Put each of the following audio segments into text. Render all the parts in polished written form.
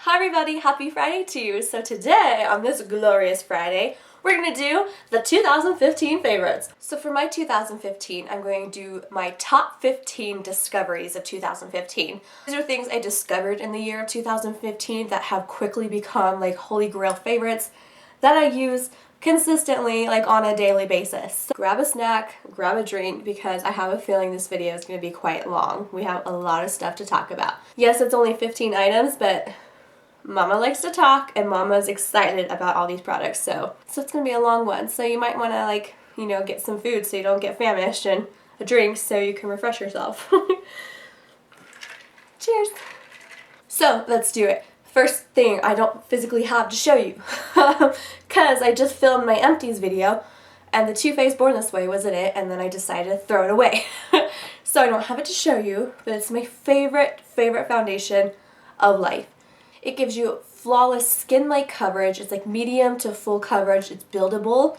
Hi everybody, happy Friday to you. So today, on this glorious Friday, we're going to do the 2015 favorites. So for my 2015, I'm going to do my top 15 discoveries of 2015. These are things I discovered in the year of 2015 that have quickly become like holy grail favorites that I use consistently, like on a daily basis. So grab a snack, grab a drink, because I have a feeling this video is going to be quite long. We have a lot of stuff to talk about. Yes, it's only 15 items, but Mama likes to talk and Mama's excited about all these products, so it's gonna be a long one. So you might wanna get some food so you don't get famished, and a drink so you can refresh yourself. Cheers! So let's do it. First thing I don't physically have to show you, because I just filmed my empties video and the Too Faced Born This Way was in it, and then I decided to throw it away. So I don't have it to show you, but it's my favorite foundation of life. It gives you flawless skin-like coverage. It's like medium to full coverage. It's buildable,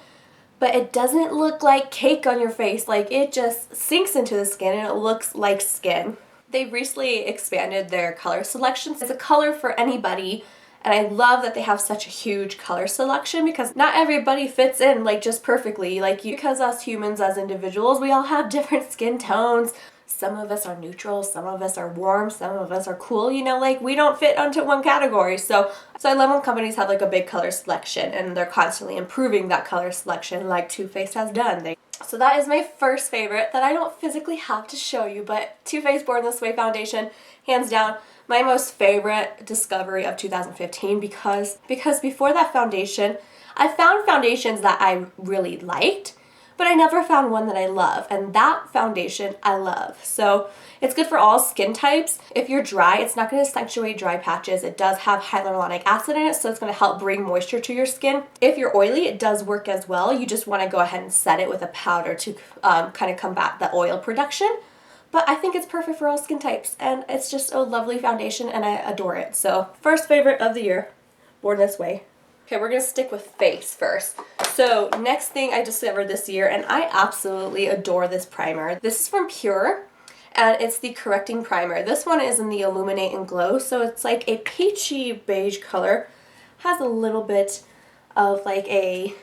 but it doesn't look like cake on your face. Like, it just sinks into the skin and it looks like skin. They recently expanded their color selection. It's a color for anybody, and I love that they have such a huge color selection because not everybody fits in like just perfectly. Because us humans as individuals, we all have different skin tones. Some of us are neutral, some of us are warm, some of us are cool, we don't fit onto one category. So I love when companies have like a big color selection and they're constantly improving that color selection like Too Faced has done. So that is my first favorite that I don't physically have to show you, but Too Faced Born This Way foundation, hands down, my most favorite discovery of 2015 because before that foundation, I found foundations that I really liked, but I never found one that I love, and that foundation I love. So it's good for all skin types. If you're dry, it's not going to accentuate dry patches. It does have hyaluronic acid in it, so it's going to help bring moisture to your skin. If you're oily, it does work as well. You just want to go ahead and set it with a powder to kind of combat the oil production. But I think it's perfect for all skin types, and it's just a lovely foundation, and I adore it. So first favorite of the year, Born This Way. Okay, we're going to stick with face first. So next thing I discovered this year, and I absolutely adore this primer. This is from Pure, and it's the Correcting Primer. This one is in the Illuminate and Glow, so it's like a peachy beige color. Has a little bit of like a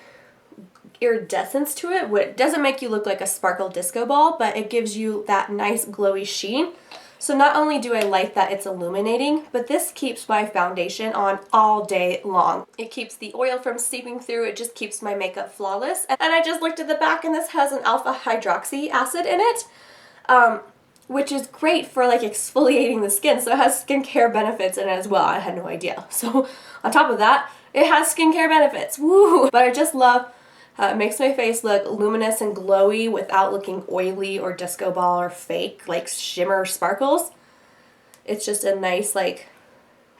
iridescence to it, which doesn't make you look like a sparkle disco ball, but it gives you that nice glowy sheen. So not only do I like that it's illuminating, but this keeps my foundation on all day long. It keeps the oil from seeping through, it just keeps my makeup flawless. And I just looked at the back and this has an alpha hydroxy acid in it, which is great for like exfoliating the skin. So it has skincare benefits in it as well. I had no idea. So on top of that, it has skincare benefits. Woo! But I just love it makes my face look luminous and glowy without looking oily or disco ball or fake, like shimmer sparkles. It's just a nice, like,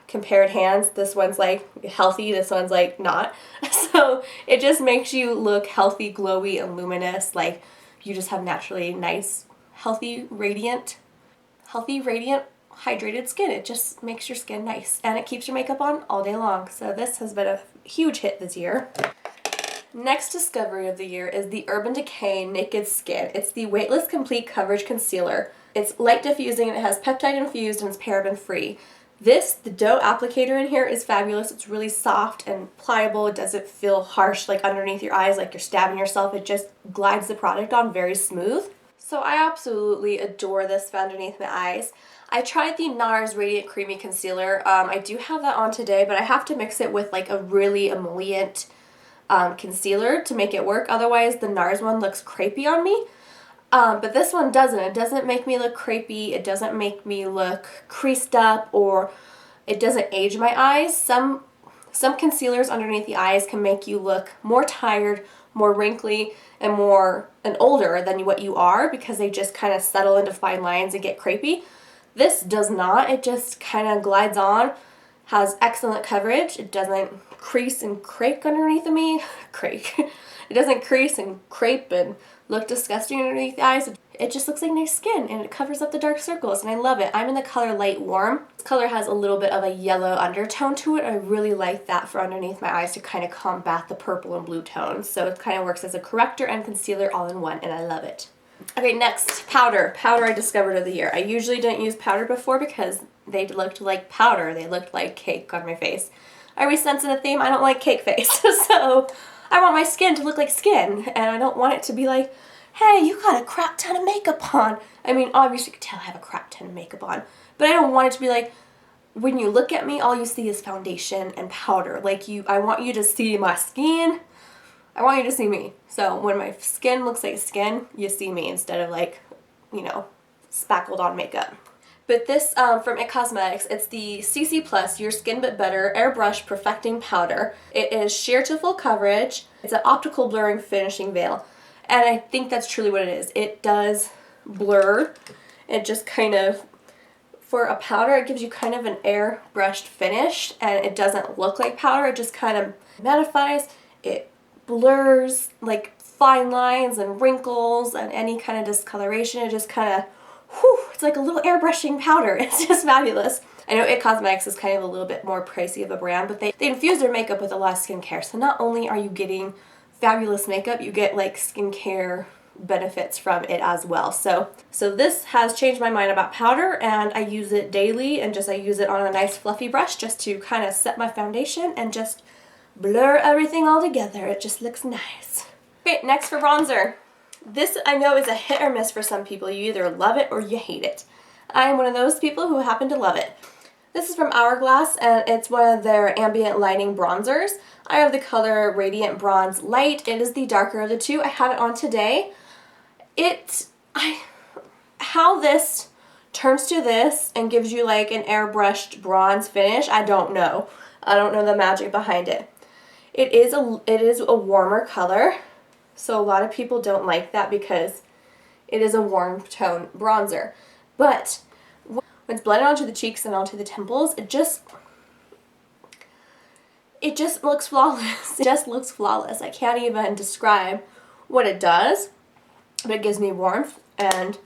compared hands. This one's like healthy, this one's like not. So it just makes you look healthy, glowy, and luminous. Like, you just have naturally nice, healthy, radiant, hydrated skin. It just makes your skin nice, and it keeps your makeup on all day long. So this has been a huge hit this year. Next discovery of the year is the Urban Decay Naked Skin. It's the Weightless Complete Coverage Concealer. It's light diffusing and it has peptide infused and it's paraben free. The dough applicator in here is fabulous. It's really soft and pliable. It doesn't feel harsh like underneath your eyes like you're stabbing yourself. It just glides the product on very smooth. So I absolutely adore this for underneath my eyes. I tried the NARS Radiant Creamy Concealer. I do have that on today, but I have to mix it with like a really emollient concealer to make it work. Otherwise the NARS one looks crepey on me, but this one doesn't. It doesn't make me look crepey, it doesn't make me look creased up, or it doesn't age my eyes. Some concealers underneath the eyes can make you look more tired, more wrinkly, and older than what you are, because they just kind of settle into fine lines and get crepey. This does not. It just kind of glides on, has excellent coverage. It doesn't crease and crake underneath of me. It doesn't crease and crepe and look disgusting underneath the eyes. It just looks like nice skin, and it covers up the dark circles, and I love it. I'm in the color Light Warm. This color has a little bit of a yellow undertone to it. I really like that for underneath my eyes to kind of combat the purple and blue tones. So it kind of works as a corrector and concealer all in one, and I love it. Okay, next, powder. Powder I discovered of the year. I usually didn't use powder before because they looked like powder. They looked like cake on my face. Are we sensing a theme? I don't like cake face. So I want my skin to look like skin, and I don't want it to be like, hey, you got a crap ton of makeup on. I mean, obviously you can tell I have a crap ton of makeup on, but I don't want it to be like, when you look at me, all you see is foundation and powder. Like I want you to see my skin. I want you to see me. So when my skin looks like skin, you see me instead of like, you know, spackled on makeup. But this from IT Cosmetics, it's the CC Plus Your Skin But Better Airbrush Perfecting Powder. It is sheer to full coverage. It's an optical blurring finishing veil. And I think that's truly what it is. It does blur. It just kind of, for a powder, it gives you kind of an airbrushed finish, and it doesn't look like powder. It just kind of mattifies. It blurs like fine lines and wrinkles and any kind of discoloration. It just kind of, whew, it's like a little airbrushing powder. It's just fabulous. I know IT Cosmetics is kind of a little bit more pricey of a brand, but they infuse their makeup with a lot of skincare. So not only are you getting fabulous makeup, you get like skincare benefits from it as well. So this has changed my mind about powder, and I use it daily, and I use it on a nice fluffy brush just to kind of set my foundation and just blur everything all together. It just looks nice. Okay, next for bronzer. This I know is a hit or miss for some people. You either love it or you hate it. I'm one of those people who happen to love it. This is from Hourglass, and it's one of their ambient lighting bronzers. I have the color Radiant Bronze Light. It is the darker of the two. I have it on today. How this turns to this and gives you like an airbrushed bronze finish, I don't know. I don't know the magic behind it. It is a warmer color, so a lot of people don't like that because it is a warm tone bronzer. But when it's blended onto the cheeks and onto the temples, it just looks flawless. It just looks flawless. I can't even describe what it does, but it gives me warmth and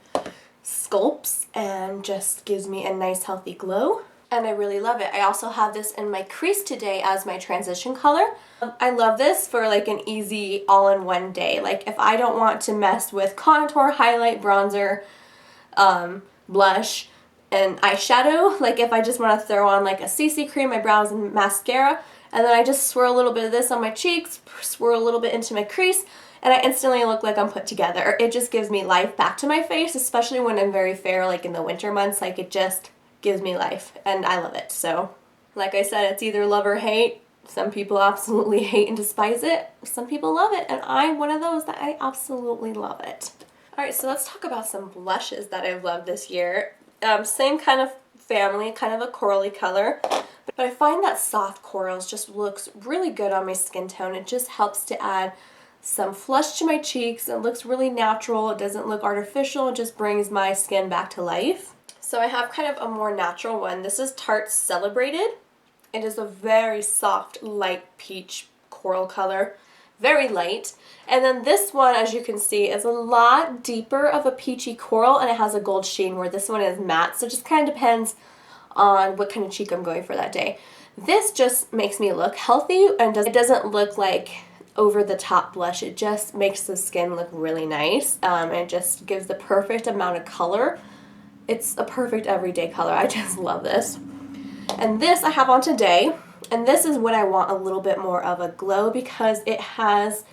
sculpts and just gives me a nice healthy glow, and I really love it. I also have this in my crease today as my transition color. I love this for like an easy all-in-one day. Like if I don't want to mess with contour, highlight, bronzer, blush, and eyeshadow, like if I just want to throw on like a CC cream, my brows, and mascara, and then I just swirl a little bit of this on my cheeks, swirl a little bit into my crease, and I instantly look like I'm put together. It just gives me life back to my face, especially when I'm very fair, like in the winter months. Like it just gives me life, and I love it. So, like I said, it's either love or hate. Some people absolutely hate and despise it. Some people love it, and I'm one of those that I absolutely love it. Alright, so let's talk about some blushes that I've loved this year. Same kind of family, kind of a corally color. But I find that soft corals just looks really good on my skin tone. It just helps to add some flush to my cheeks. It looks really natural. It doesn't look artificial. It just brings my skin back to life. So I have kind of a more natural one. This is Tarte Celebrated. It is a very soft, light peach coral color. Very light. And then this one, as you can see, is a lot deeper of a peachy coral, and it has a gold sheen, where this one is matte. So it just kind of depends on what kind of cheek I'm going for that day. This just makes me look healthy, and it doesn't look like over the top blush. It just makes the skin look really nice, and it just gives the perfect amount of color. It's a perfect everyday color. I just love this. And this I have on today, and this is when I want a little bit more of a glow because it has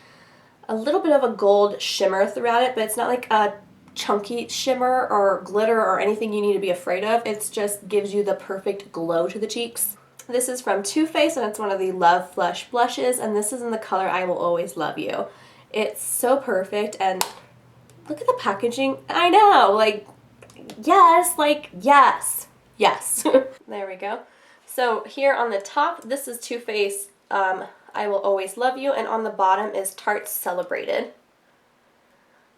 a little bit of a gold shimmer throughout it, but it's not like a chunky shimmer or glitter or anything you need to be afraid of. It just gives you the perfect glow to the cheeks. This is from Too Faced, and it's one of the Love Flush blushes, and this is in the color I Will Always Love You. It's so perfect, and look at the packaging. I know, like, yes, like, yes, yes. There we go. So here on the top, this is Too Faced I Will Always Love You, and on the bottom is Tarte Celebrated.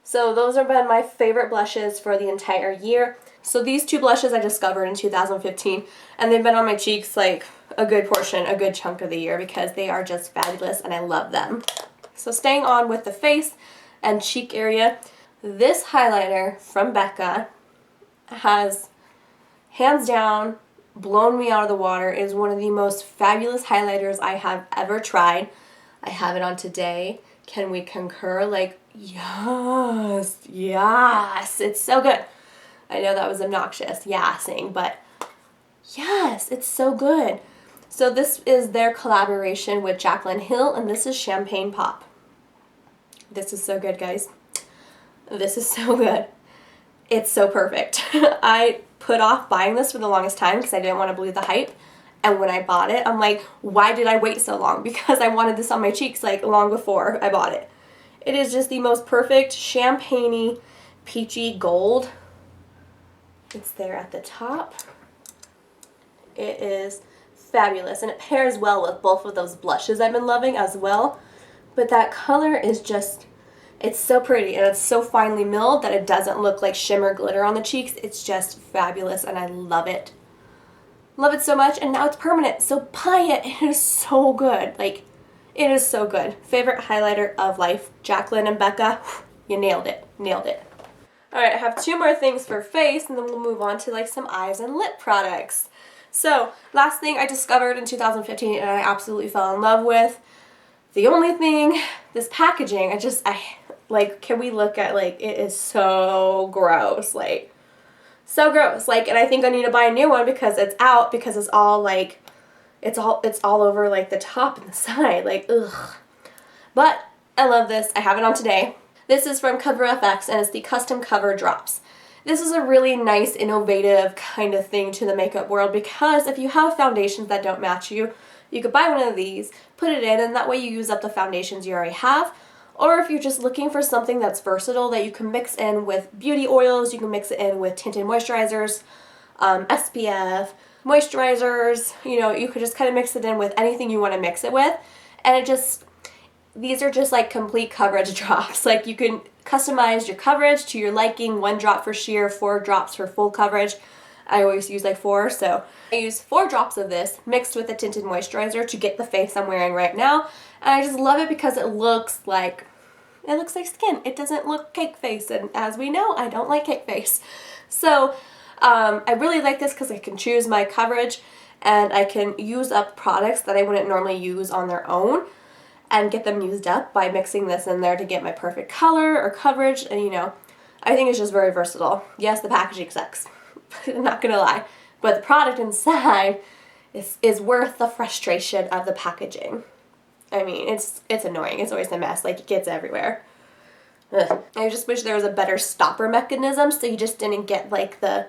So those have been my favorite blushes for the entire year. So these two blushes I discovered in 2015, and they've been on my cheeks like a good portion, a good chunk of the year because they are just fabulous and I love them. So staying on with the face and cheek area, this highlighter from Becca has hands down blown me out of the water. It is one of the most fabulous highlighters I have ever tried. I have it on today. Can we concur? Like, yes, yes, it's so good. I know that was obnoxious, yassing, but yes, it's so good. So this is their collaboration with Jaclyn Hill, and this is Champagne Pop. This is so good, guys. This is so good. It's so perfect. I put off buying this for the longest time because I didn't want to believe the hype. And when I bought it, I'm like, why did I wait so long? Because I wanted this on my cheeks like long before I bought it. It is just the most perfect champagne-y, peachy gold. It's there at the top. It is fabulous, and it pairs well with both of those blushes I've been loving as well. But that color is just, it's so pretty, and it's so finely milled that it doesn't look like shimmer glitter on the cheeks. It's just fabulous, and I love it. Love it so much, and now it's permanent, so buy it. It is so good. Like, it is so good. Favorite highlighter of life, Jaclyn and Becca. You nailed it. Nailed it. Alright, I have two more things for face, and then we'll move on to like some eyes and lip products. So, last thing I discovered in 2015 and I absolutely fell in love with. The only thing, this packaging, like, can we look at, like, it is so gross. Like, so gross. Like, and I think I need to buy a new one because it's out, because it's all like, it's all over like the top and the side. Like, ugh. But I love this. I have it on today. This is from coverfx, and it's the Custom Cover Drops. This is a really nice, innovative kind of thing to the makeup world, because if you have foundations that don't match you, you could buy one of these, put it in, and that way you use up the foundations you already have. Or if you're just looking for something that's versatile that you can mix in with beauty oils, you can mix it in with tinted moisturizers, SPF, moisturizers, you know, you could just kind of mix it in with anything you want to mix it with. And it just, these are just like complete coverage drops. Like, you can customize your coverage to your liking, 1 drop for sheer, 4 drops for full coverage. I always use like 4, so I use 4 drops of this mixed with a tinted moisturizer to get the face I'm wearing right now. And I just love it because it looks like skin. It doesn't look cake face, and as we know, I don't like cake face. So I really like this because I can choose my coverage, and I can use up products that I wouldn't normally use on their own and get them used up by mixing this in there to get my perfect color or coverage. And you know, I think it's just very versatile. Yes, the packaging sucks. I'm not gonna lie, but the product inside is worth the frustration of the packaging. I mean, it's annoying. It's always a mess. Like, it gets everywhere. Ugh. I just wish there was a better stopper mechanism so you just didn't get like the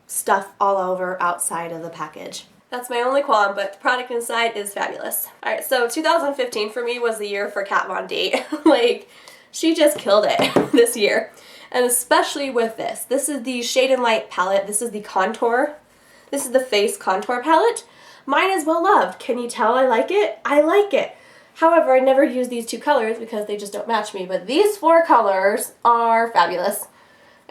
stuff all over outside of the package. That's my only qualm, but the product inside is fabulous. Alright, so 2015 for me was the year for Kat Von D. Like, she just killed it this year. And especially with this. This is the Shade and Light palette. This is the contour. This is the face contour palette. Mine is well loved. Can you tell I like it? I like it. However, I never use these 2 colors because they just don't match me. But these 4 colors are fabulous.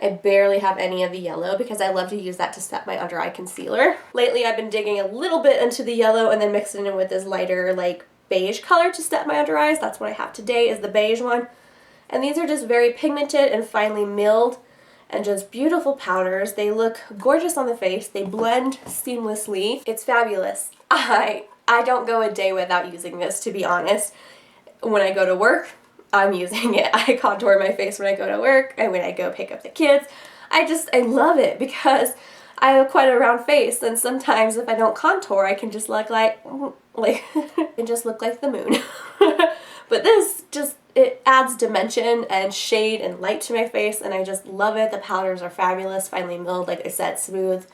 I barely have any of the yellow because I love to use that to set my under eye concealer. Lately, I've been digging a little bit into the yellow and then mixing it in with this lighter, like, beige color to set my under eyes. That's what I have today, is the beige one. And these are just very pigmented and finely milled and just beautiful powders. They look gorgeous on the face. They blend seamlessly. It's fabulous. I don't go a day without using this, to be honest. When I go to work, I'm using it. I contour my face when I go to work and when I go pick up the kids. I love it because I have quite a round face, and sometimes if I don't contour, I can just look like and just look like the moon. But this just, it adds dimension and shade and light to my face, and I just love it. The powders are fabulous, finely milled, like I said, smooth,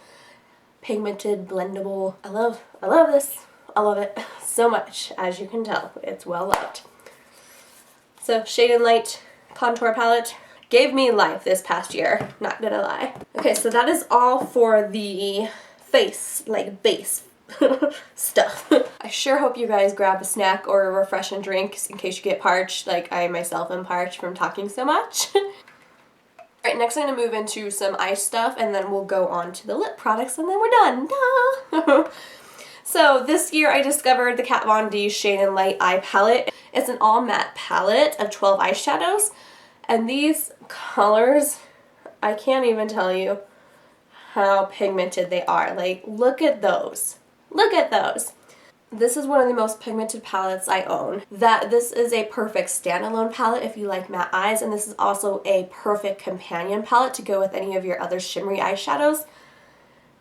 pigmented, blendable. I love this. I love it so much, as you can tell. It's well loved. So, Shade and Light contour palette gave me life this past year, not gonna lie. Okay, so that is all for the face, like base stuff. I sure hope you guys grab a snack or a refreshing drink in case you get parched, like I myself am parched from talking so much. Alright, next I'm going to move into some eye stuff, and then we'll go on to the lip products, and then we're done. Duh! So this year I discovered the Kat Von D Shade and Light Eye Palette. It's an all matte palette of 12 eyeshadows, and these colors, I can't even tell you how pigmented they are. Like, look at those. Look at those. This is one of the most pigmented palettes I own. This is a perfect standalone palette if you like matte eyes, and this is also a perfect companion palette to go with any of your other shimmery eyeshadows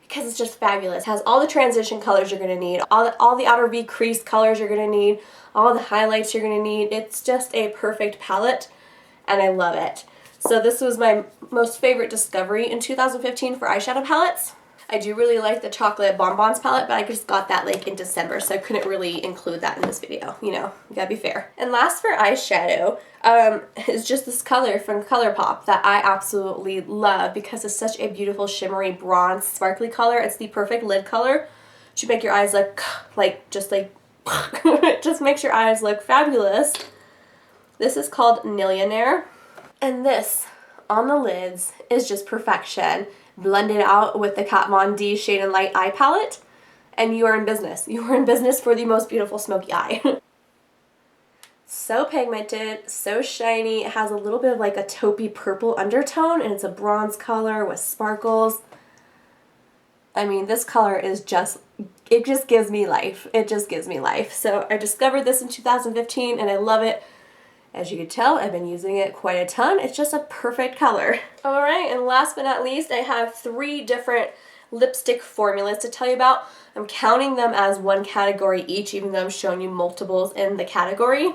because it's just fabulous. It has all the transition colors you're going to need, all the outer V crease colors you're going to need, all the highlights you're going to need. It's just a perfect palette, and I love it. So this was my most favorite discovery in 2015 for eyeshadow palettes. I do really like the chocolate bonbons palette, but I just got that like in December, so I couldn't really include that in this video. You know, you gotta be fair. And last for eyeshadow is just this color from ColourPop that I absolutely love because it's such a beautiful shimmery bronze sparkly color. It's the perfect lid color to make your eyes look it just makes your eyes look fabulous. This is called Nillionaire, and this on the lids is just perfection. Blend it out with the Kat Von D Shade and Light Eye Palette, and you are in business. You are in business for the most beautiful smoky eye. So pigmented, so shiny. It has a little bit of like a taupey purple undertone, and it's a bronze color with sparkles. I mean, this color is just, it just gives me life. It just gives me life. So I discovered this in 2015, and I love it. As you can tell, I've been using it quite a ton. It's just a perfect color. Alright, and last but not least, I have 3 different lipstick formulas to tell you about. I'm counting them as one category each, even though I'm showing you multiples in the category,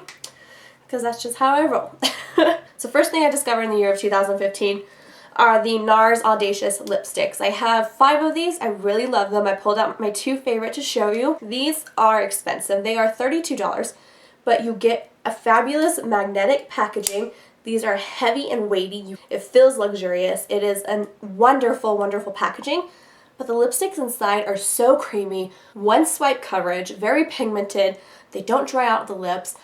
because that's just how I roll. So first thing I discovered in the year of 2015 are the NARS Audacious lipsticks. I have 5 of these. I really love them. I pulled out my 2 favorite to show you. These are expensive. They are $32, but you get a fabulous magnetic packaging. These are heavy and weighty. It feels luxurious. It is a wonderful, wonderful packaging. But the lipsticks inside are so creamy. One swipe coverage, very pigmented. They don't dry out the lips.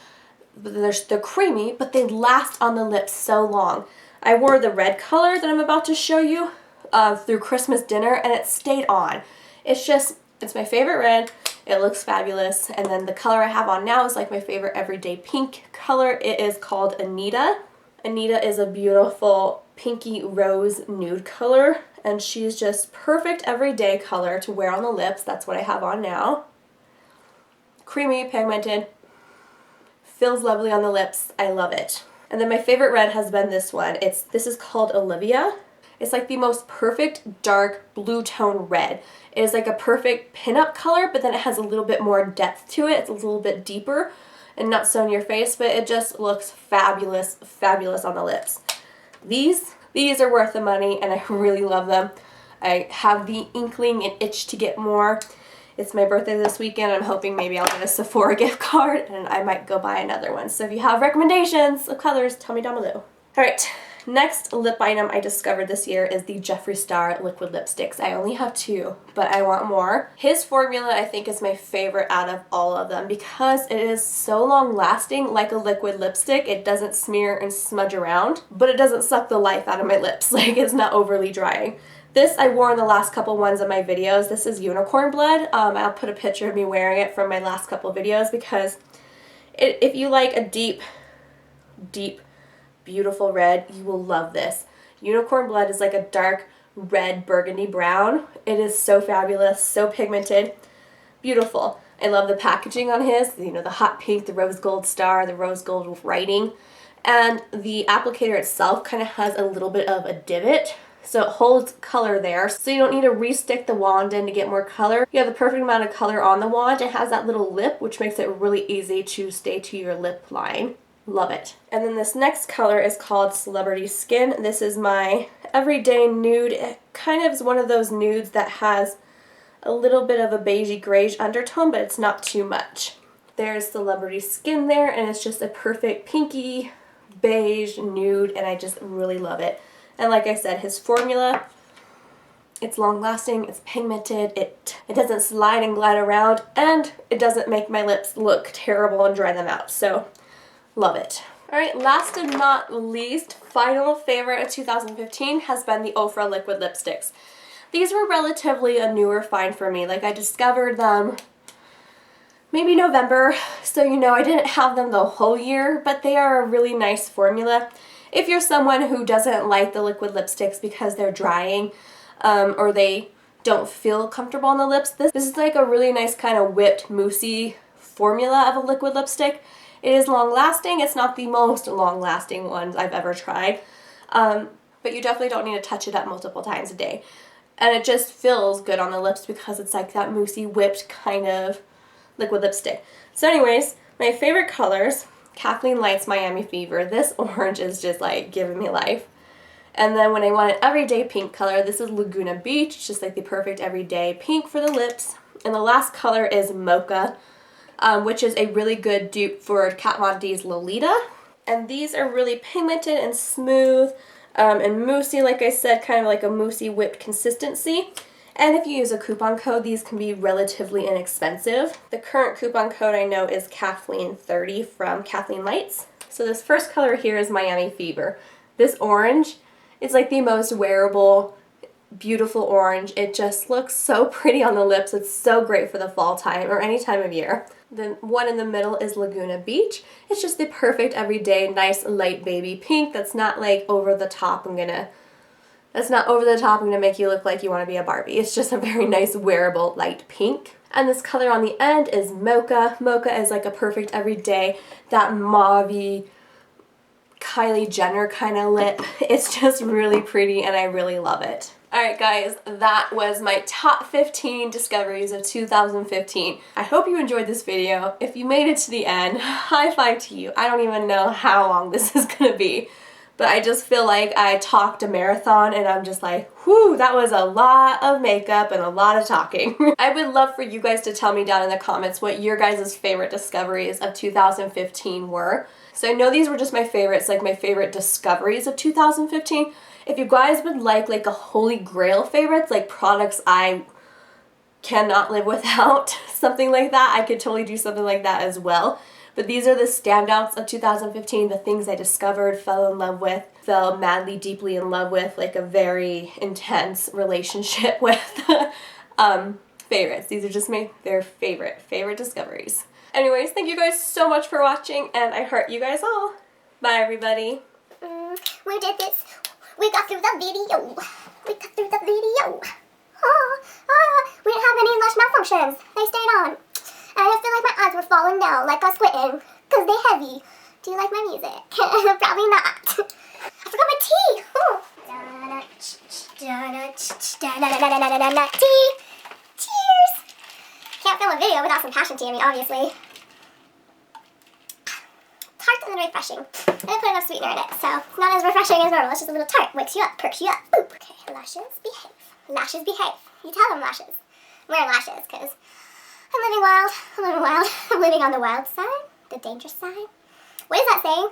They're creamy, but they last on the lips so long. I wore the red color that I'm about to show you through Christmas dinner, and it stayed on. It's my favorite red. It looks fabulous. And then the color I have on now is like my favorite everyday pink color. It is called Anita. Anita is a beautiful pinky rose nude color, and she's just perfect everyday color to wear on the lips. That's what I have on now. Creamy, pigmented, feels lovely on the lips. I love it. And then my favorite red has been this one. This is called Olivia. It's like the most perfect dark blue tone red. It is like a perfect pinup color, but then it has a little bit more depth to it. It's a little bit deeper and not so in your face, but it just looks fabulous, fabulous on the lips. These are worth the money, and I really love them. I have the inkling and itch to get more. It's my birthday this weekend. I'm hoping maybe I'll get a Sephora gift card, and I might go buy another one. So if you have recommendations of colors, tell me down below. Alright, next lip item I discovered this year is the Jeffree Star liquid lipsticks. I only have 2, but I want more. His formula I think is my favorite out of all of them because it is so long lasting, like a liquid lipstick. It doesn't smear and smudge around, but it doesn't suck the life out of my lips. Like, it's not overly drying. This I wore in the last couple ones of my videos. This is Unicorn Blood. I'll put a picture of me wearing it from my last couple videos because if you like a deep, deep, beautiful red, you will love this. Unicorn Blood is like a dark red burgundy brown. It is so fabulous, so pigmented, beautiful. I love the packaging on his, you know, the hot pink, the rose gold star, the rose gold writing, and the applicator itself kind of has a little bit of a divot, so it holds color there, so you don't need to re-stick the wand in to get more color. You have the perfect amount of color on the wand. It has that little lip, which makes it really easy to stay to your lip line. Love it. And then this next color is called Celebrity Skin. This is my everyday nude. It kind of is one of those nudes that has a little bit of a beigey grayish undertone, but it's not too much. There's Celebrity Skin there, and it's just a perfect pinky beige nude, and I just really love it. And like I said, his formula, it's long lasting, it's pigmented, it doesn't slide and glide around, and it doesn't make my lips look terrible and dry them out. So love it. Alright, last and not least, final favorite of 2015 has been the Ofra liquid lipsticks. These were relatively a newer find for me. Like, I discovered them maybe November, so you know I didn't have them the whole year, but they are a really nice formula. If you're someone who doesn't like the liquid lipsticks because they're drying or they don't feel comfortable on the lips, this is like a really nice kind of whipped, moussey formula of a liquid lipstick. It is long lasting. It's not the most long lasting one I've ever tried, but you definitely don't need to touch it up multiple times a day. And it just feels good on the lips because it's like that moussey whipped kind of liquid lipstick. So anyways, my favorite colors, Kathleen Light's Miami Fever. This orange is just like giving me life. And then when I want an everyday pink color, this is Laguna Beach. It's just like the perfect everyday pink for the lips. And the last color is Mocha, which is a really good dupe for Kat Von D's Lolita. And these are really pigmented and smooth and moussey, like I said, kind of like a moussey whipped consistency. And if you use a coupon code, these can be relatively inexpensive. The current coupon code I know is Kathleen30 from Kathleen Lights. So this first color here is Miami Fever. This orange is like the most wearable, beautiful orange. It just looks so pretty on the lips. It's so great for the fall time or any time of year. The one in the middle is Laguna Beach. It's just the perfect everyday nice light baby pink that's not like over the top. That's not over the top and gonna make you look like you want to be a Barbie. It's just a very nice wearable light pink. And this color on the end is Mocha. Mocha is like a perfect everyday, that mauve-y Kylie Jenner kind of lip. It's just really pretty and I really love it. Alright guys, that was my top 15 discoveries of 2015. I hope you enjoyed this video. If you made it to the end, high five to you. I don't even know how long this is gonna be, but I just feel like I talked a marathon and I'm just like, whew, that was a lot of makeup and a lot of talking. I would love for you guys to tell me down in the comments what your guys' favorite discoveries of 2015 were. So I know these were just my favorites, like my favorite discoveries of 2015. If you guys would like a holy grail favorites, like products I cannot live without, something like that, I could totally do something like that as well. But these are the standouts of 2015, the things I discovered, fell in love with, fell madly, deeply in love with, like a very intense relationship with favorites. These are just their favorite discoveries. Anyways, thank you guys so much for watching, and I heart you guys all. Bye, everybody. We did this. We got through the video. We got through the video. We didn't have any lash malfunctions. They stayed on. And I feel like my eyes were falling down like I was squinting because they're heavy. Do you like my music? Probably not. I forgot my tea. Tea. Cheers. Can't film a video without some passion tea, I mean, obviously. Tart and refreshing. I didn't put enough sweetener in it, so it's not as refreshing as normal. It's just a little tart. Wakes you up, perks you up. Boop. Okay, lashes behave. Lashes behave. You tell them lashes. I'm wearing lashes because I'm living wild. I'm living wild. I'm living on the wild side, the dangerous side. What is that saying?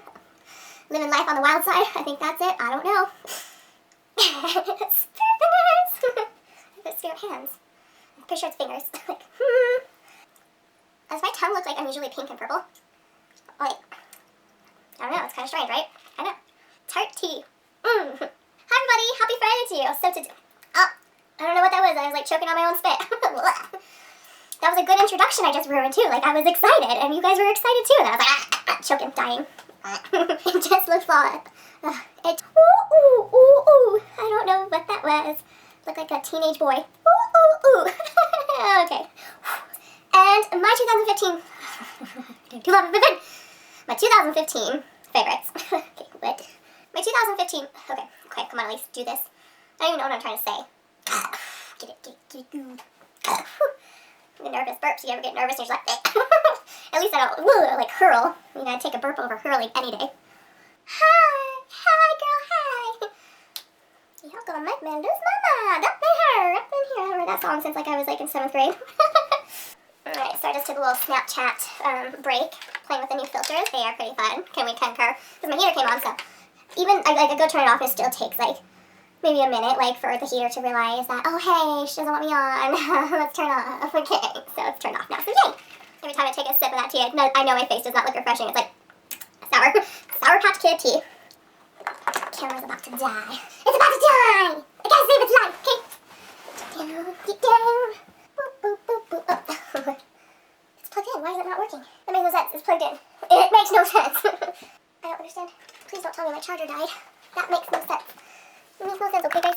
Living life on the wild side? I think that's it. I don't know. Spirit fingers. It's spirit hands. I'm pretty sure it's fingers. Like, Does my tongue look like unusually pink and purple? Like, I don't know, it's kind of strange, right? I know. Tarte tea. Hi everybody, happy Friday to you. I don't know what that was. I was like choking on my own spit. That was a good introduction I just ruined too. Like I was excited and you guys were excited too. And I was like, choking, dying. It just looked flawed. Ooh. I don't know what that was. Looked like a teenage boy. Ooh. Okay. And my 2015. My 2015 favorites. Okay, what? My 2015. Okay, come on, at least do this. I don't even know what I'm trying to say. Get it good. The nervous burps. You ever get nervous and you're just like, at least I don't, like, hurl. You know, I'd take a burp over hurling any day. Hi, girl, hi. You're gonna make me lose my mind. Up in here. I haven't heard that song since, like, I was, like, in 7th grade. Alright, so I just took a little Snapchat break, playing with the new filters. They are pretty fun. Can we concur? Because my heater came on, so even, I go turn it off, and it still takes, like, maybe a minute, like, for the heater to realize that, oh, hey, she doesn't want me on. Let's turn off. Okay, so it's turned off now. So, yay! Every time I take a sip of that tea, I know my face does not look refreshing. It's like Sour Patch Kid tea. Camera's about to die. It's about to die! I gotta save its life, okay? Get down. Boop. Oh. It's plugged in. Why is it not working? That makes no sense. It's plugged in. It makes no sense. I don't understand. Please don't tell me my charger died. That makes no sense. It makes no sense, okay, guys?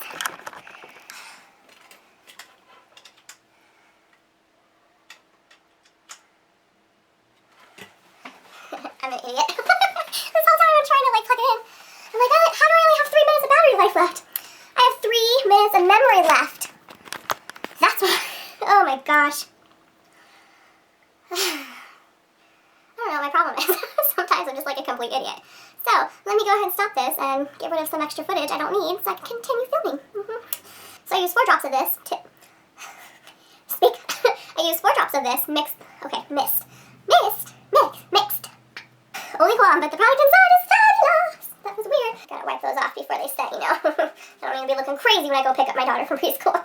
idiot. This whole time I'm trying to like plug it in. I'm like, how do I only have 3 minutes of battery life left? I have 3 minutes of memory left. That's what, oh my gosh. I don't know what my problem is. Sometimes I'm just like a complete idiot. So, let me go ahead and stop this and get rid of some extra footage I don't need so I can continue filming. So I use 4 drops of this to speak. I use 4 drops of this mixed. Only one, but the product inside is fabulous. That was weird. Gotta wipe those off before they set, you know. I don't need to be looking crazy when I go pick up my daughter from preschool.